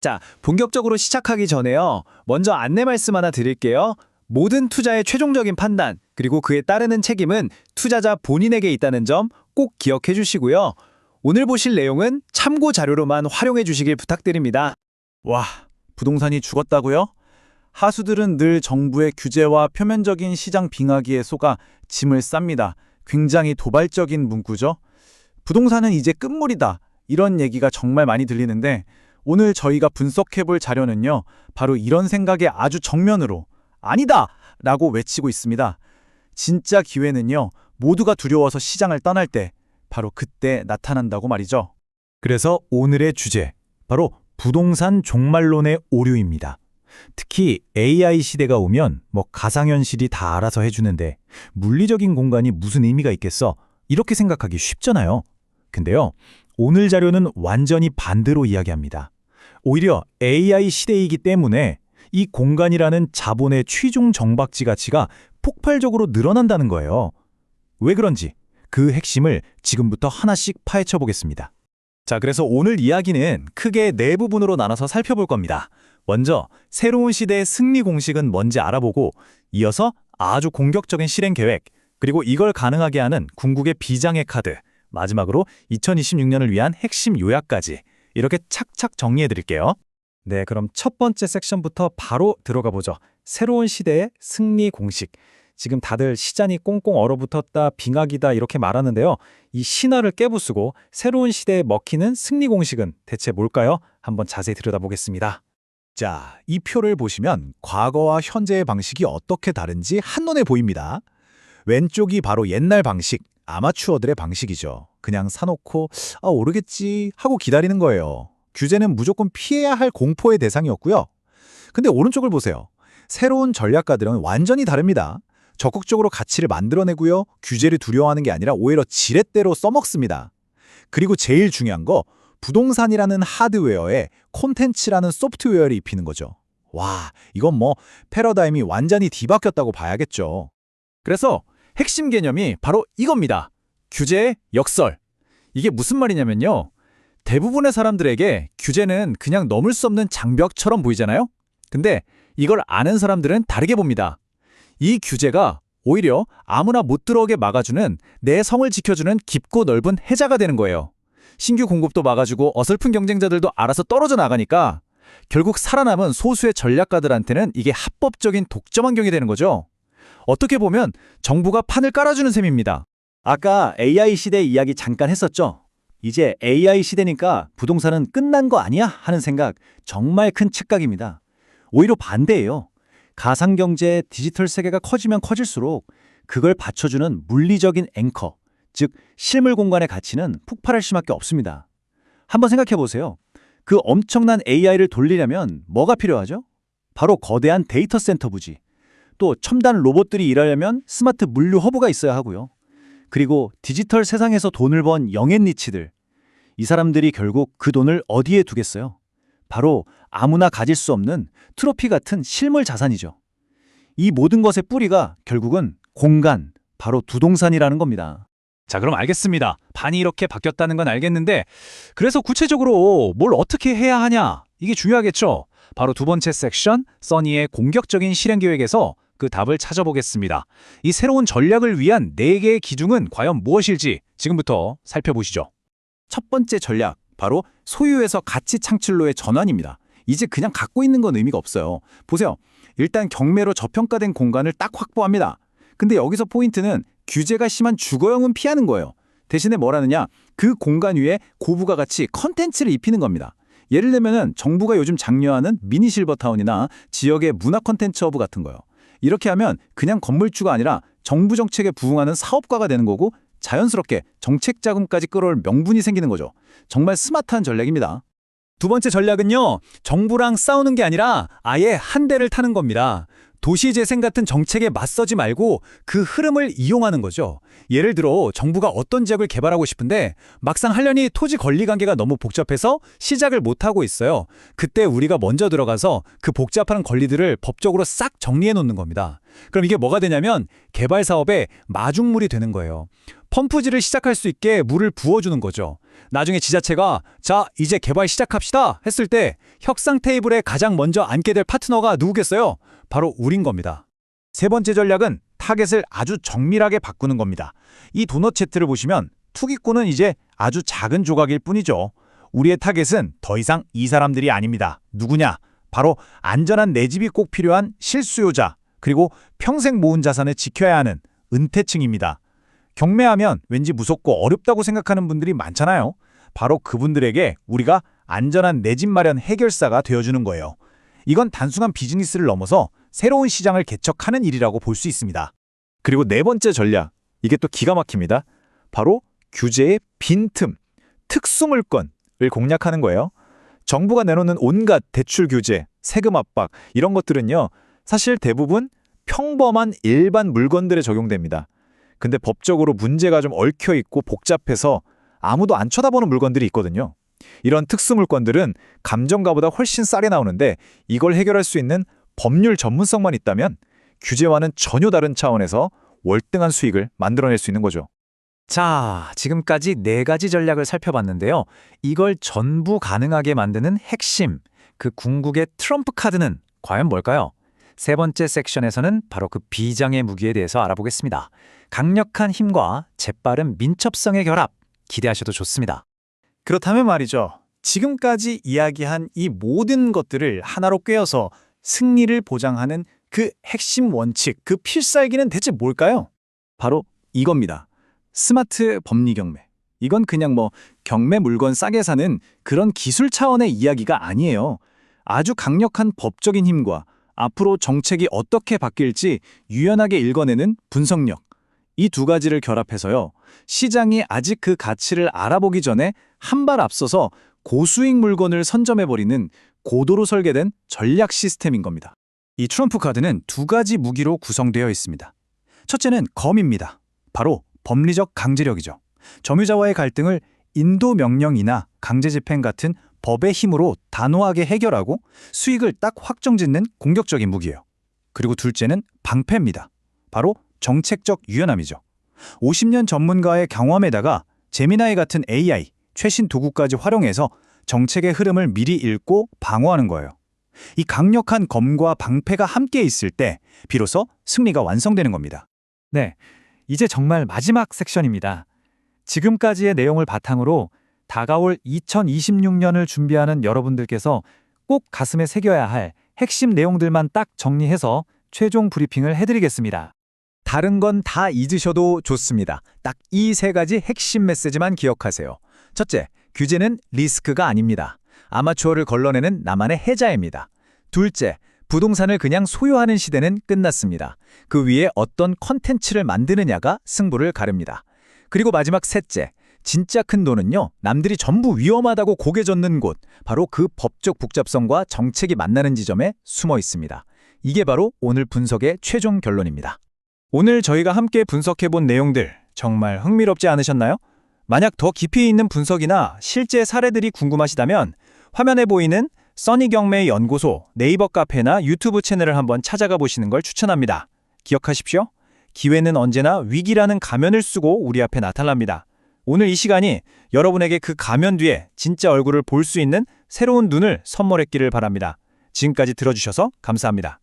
자, 본격적으로 시작하기 전에요. 먼저 안내 말씀 하나 드릴게요. 모든 투자의 최종적인 판단, 그리고 그에 따르는 책임은 투자자 본인에게 있다는 점 꼭 기억해 주시고요. 오늘 보실 내용은 참고 자료로만 활용해 주시길 부탁드립니다. 와, 부동산이 죽었다고요? 하수들은 늘 정부의 규제와 표면적인 시장 빙하기에 속아 짐을 쌉니다. 굉장히 도발적인 문구죠. 부동산은 이제 끝물이다. 이런 얘기가 정말 많이 들리는데 오늘 저희가 분석해볼 자료는요. 바로 이런 생각에 아주 정면으로 아니다! 라고 외치고 있습니다. 진짜 기회는요. 모두가 두려워서 시장을 떠날 때 바로 그때 나타난다고 말이죠. 그래서 오늘의 주제, 바로 부동산 종말론의 오류입니다. 특히 AI 시대가 오면 가상현실이 다 알아서 해주는데 물리적인 공간이 무슨 의미가 있겠어? 이렇게 생각하기 쉽잖아요. 근데요, 오늘 자료는 완전히 반대로 이야기합니다. 오히려 AI 시대이기 때문에 이 공간이라는 자본의 취중 정박지 가치가 폭발적으로 늘어난다는 거예요. 왜 그런지 그 핵심을 지금부터 하나씩 파헤쳐 보겠습니다. 자, 그래서 오늘 이야기는 크게 네 부분으로 나눠서 살펴볼 겁니다. 먼저 새로운 시대의 승리 공식은 뭔지 알아보고, 이어서 아주 공격적인 실행 계획, 그리고 이걸 가능하게 하는 궁극의 비장의 카드, 마지막으로 2026년을 위한 핵심 요약까지 이렇게 착착 정리해 드릴게요. 네, 그럼 첫 번째 섹션부터 바로 들어가 보죠. 새로운 시대의 승리 공식. 지금 다들 시장이 꽁꽁 얼어붙었다, 빙하기다 이렇게 말하는데요. 이 신화를 깨부수고 새로운 시대에 먹히는 승리 공식은 대체 뭘까요? 한번 자세히 들여다보겠습니다. 자, 이 표를 보시면 과거와 현재의 방식이 어떻게 다른지 한눈에 보입니다. 왼쪽이 바로 옛날 방식, 아마추어들의 방식이죠. 그냥 사놓고 오르겠지 하고 기다리는 거예요. 규제는 무조건 피해야 할 공포의 대상이었고요. 근데 오른쪽을 보세요. 새로운 전략가들은 완전히 다릅니다. 적극적으로 가치를 만들어내고요. 규제를 두려워하는 게 아니라 오히려 지렛대로 써먹습니다. 그리고 제일 중요한 거, 부동산이라는 하드웨어에 콘텐츠라는 소프트웨어를 입히는 거죠. 와, 이건 패러다임이 완전히 뒤바뀌었다고 봐야겠죠. 그래서 핵심 개념이 바로 이겁니다. 규제의 역설. 이게 무슨 말이냐면요. 대부분의 사람들에게 규제는 그냥 넘을 수 없는 장벽처럼 보이잖아요. 근데 이걸 아는 사람들은 다르게 봅니다. 이 규제가 오히려 아무나 못 들어오게 막아주는, 내 성을 지켜주는 깊고 넓은 해자가 되는 거예요. 신규 공급도 막아주고 어설픈 경쟁자들도 알아서 떨어져 나가니까 결국 살아남은 소수의 전략가들한테는 이게 합법적인 독점 환경이 되는 거죠. 어떻게 보면 정부가 판을 깔아주는 셈입니다. 아까 AI 시대 이야기 잠깐 했었죠? 이제 AI 시대니까 부동산은 끝난 거 아니야? 하는 생각 정말 큰 착각입니다. 오히려 반대예요. 가상경제, 디지털 세계가 커지면 커질수록 그걸 받쳐주는 물리적인 앵커, 즉 실물 공간의 가치는 폭발할 수밖에 없습니다. 한번 생각해 보세요. 그 엄청난 AI를 돌리려면 뭐가 필요하죠? 바로 거대한 데이터 센터 부지. 또 첨단 로봇들이 일하려면 스마트 물류 허브가 있어야 하고요. 그리고 디지털 세상에서 돈을 번 영앤 리치들. 이 사람들이 결국 그 돈을 어디에 두겠어요? 바로 아무나 가질 수 없는 트로피 같은 실물 자산이죠. 이 모든 것의 뿌리가 결국은 공간, 바로 부동산이라는 겁니다. 자, 그럼 알겠습니다. 판이 이렇게 바뀌었다는 건 알겠는데, 그래서 구체적으로 뭘 어떻게 해야 하냐? 이게 중요하겠죠? 바로 두 번째 섹션, 써니의 공격적인 실행 계획에서 그 답을 찾아보겠습니다. 이 새로운 전략을 위한 4개의 기둥은 과연 무엇일지 지금부터 살펴보시죠. 첫 번째 전략, 바로 소유에서 가치 창출로의 전환입니다. 이제 그냥 갖고 있는 건 의미가 없어요. 보세요. 일단 경매로 저평가된 공간을 딱 확보합니다. 근데 여기서 포인트는 규제가 심한 주거용은 피하는 거예요. 대신에 뭐라느냐? 그 공간 위에 고부가 가치 컨텐츠를 입히는 겁니다. 예를 들면 정부가 요즘 장려하는 미니 실버타운이나 지역의 문화 컨텐츠 허브 같은 거요. 이렇게 하면 그냥 건물주가 아니라 정부 정책에 부응하는 사업가가 되는 거고, 자연스럽게 정책 자금까지 끌어올 명분이 생기는 거죠. 정말 스마트한 전략입니다. 두 번째 전략은요, 정부랑 싸우는 게 아니라 아예 한 대를 타는 겁니다. 도시재생 같은 정책에 맞서지 말고 그 흐름을 이용하는 거죠. 예를 들어 정부가 어떤 지역을 개발하고 싶은데 막상 하려니 토지 권리 관계가 너무 복잡해서 시작을 못하고 있어요. 그때 우리가 먼저 들어가서 그 복잡한 권리들을 법적으로 싹 정리해 놓는 겁니다. 그럼 이게 뭐가 되냐면 개발 사업의 마중물이 되는 거예요. 펌프질을 시작할 수 있게 물을 부어주는 거죠. 나중에 지자체가 자, 이제 개발 시작합시다 했을 때 협상 테이블에 가장 먼저 앉게 될 파트너가 누구겠어요? 바로 우린 겁니다. 세 번째 전략은 타겟을 아주 정밀하게 바꾸는 겁니다. 이 도넛 채트를 보시면 투기꾼은 이제 아주 작은 조각일 뿐이죠. 우리의 타겟은 더 이상 이 사람들이 아닙니다. 누구냐? 바로 안전한 내 집이 꼭 필요한 실수요자, 그리고 평생 모은 자산을 지켜야 하는 은퇴층입니다. 경매하면 왠지 무섭고 어렵다고 생각하는 분들이 많잖아요. 바로 그분들에게 우리가 안전한 내 집 마련 해결사가 되어주는 거예요. 이건 단순한 비즈니스를 넘어서 새로운 시장을 개척하는 일이라고 볼 수 있습니다. 그리고 네 번째 전략, 이게 또 기가 막힙니다. 바로 규제의 빈틈, 특수물건을 공략하는 거예요. 정부가 내놓는 온갖 대출 규제, 세금 압박 이런 것들은요, 사실 대부분 평범한 일반 물건들에 적용됩니다. 근데 법적으로 문제가 좀 얽혀 있고 복잡해서 아무도 안 쳐다보는 물건들이 있거든요. 이런 특수 물건들은 감정가보다 훨씬 싸게 나오는데 이걸 해결할 수 있는 법률 전문성만 있다면 규제와는 전혀 다른 차원에서 월등한 수익을 만들어낼 수 있는 거죠. 자, 지금까지 4가지 전략을 살펴봤는데요. 이걸 전부 가능하게 만드는 핵심, 그 궁극의 트럼프 카드는 과연 뭘까요? 세 번째 섹션에서는 바로 그 비장의 무기에 대해서 알아보겠습니다. 강력한 힘과 재빠른 민첩성의 결합, 기대하셔도 좋습니다. 그렇다면 말이죠. 지금까지 이야기한 이 모든 것들을 하나로 꿰어서 승리를 보장하는 그 핵심 원칙, 그 필살기는 대체 뭘까요? 바로 이겁니다. 스마트 법리 경매. 이건 그냥 경매 물건 싸게 사는 그런 기술 차원의 이야기가 아니에요. 아주 강력한 법적인 힘과 앞으로 정책이 어떻게 바뀔지 유연하게 읽어내는 분석력. 이 두 가지를 결합해서요. 시장이 아직 그 가치를 알아보기 전에 한 발 앞서서 고수익 물건을 선점해버리는 고도로 설계된 전략 시스템인 겁니다. 이 트럼프 카드는 2가지 무기로 구성되어 있습니다. 첫째는 검입니다. 바로 법리적 강제력이죠. 점유자와의 갈등을 인도 명령이나 강제 집행 같은 법의 힘으로 단호하게 해결하고 수익을 딱 확정짓는 공격적인 무기예요. 그리고 둘째는 방패입니다. 바로 정책적 유연함이죠. 50년 전문가의 경험에다가 제미나이 같은 AI, 최신 도구까지 활용해서 정책의 흐름을 미리 읽고 방어하는 거예요. 이 강력한 검과 방패가 함께 있을 때 비로소 승리가 완성되는 겁니다. 네, 이제 정말 마지막 섹션입니다. 지금까지의 내용을 바탕으로 다가올 2026년을 준비하는 여러분들께서 꼭 가슴에 새겨야 할 핵심 내용들만 딱 정리해서 최종 브리핑을 해드리겠습니다. 다른 건 다 잊으셔도 좋습니다. 딱 이 3가지 핵심 메시지만 기억하세요. 첫째, 규제는 리스크가 아닙니다. 아마추어를 걸러내는 나만의 해자입니다. 둘째, 부동산을 그냥 소유하는 시대는 끝났습니다. 그 위에 어떤 컨텐츠를 만드느냐가 승부를 가릅니다. 그리고 마지막 셋째, 진짜 큰 돈은요, 남들이 전부 위험하다고 고개 젓는 곳, 바로 그 법적 복잡성과 정책이 만나는 지점에 숨어 있습니다. 이게 바로 오늘 분석의 최종 결론입니다. 오늘 저희가 함께 분석해본 내용들 정말 흥미롭지 않으셨나요? 만약 더 깊이 있는 분석이나 실제 사례들이 궁금하시다면 화면에 보이는 써니경매 연구소 네이버 카페나 유튜브 채널을 한번 찾아가 보시는 걸 추천합니다. 기억하십시오. 기회는 언제나 위기라는 가면을 쓰고 우리 앞에 나타납니다. 오늘 이 시간이 여러분에게 그 가면 뒤에 진짜 얼굴을 볼 수 있는 새로운 눈을 선물했기를 바랍니다. 지금까지 들어주셔서 감사합니다.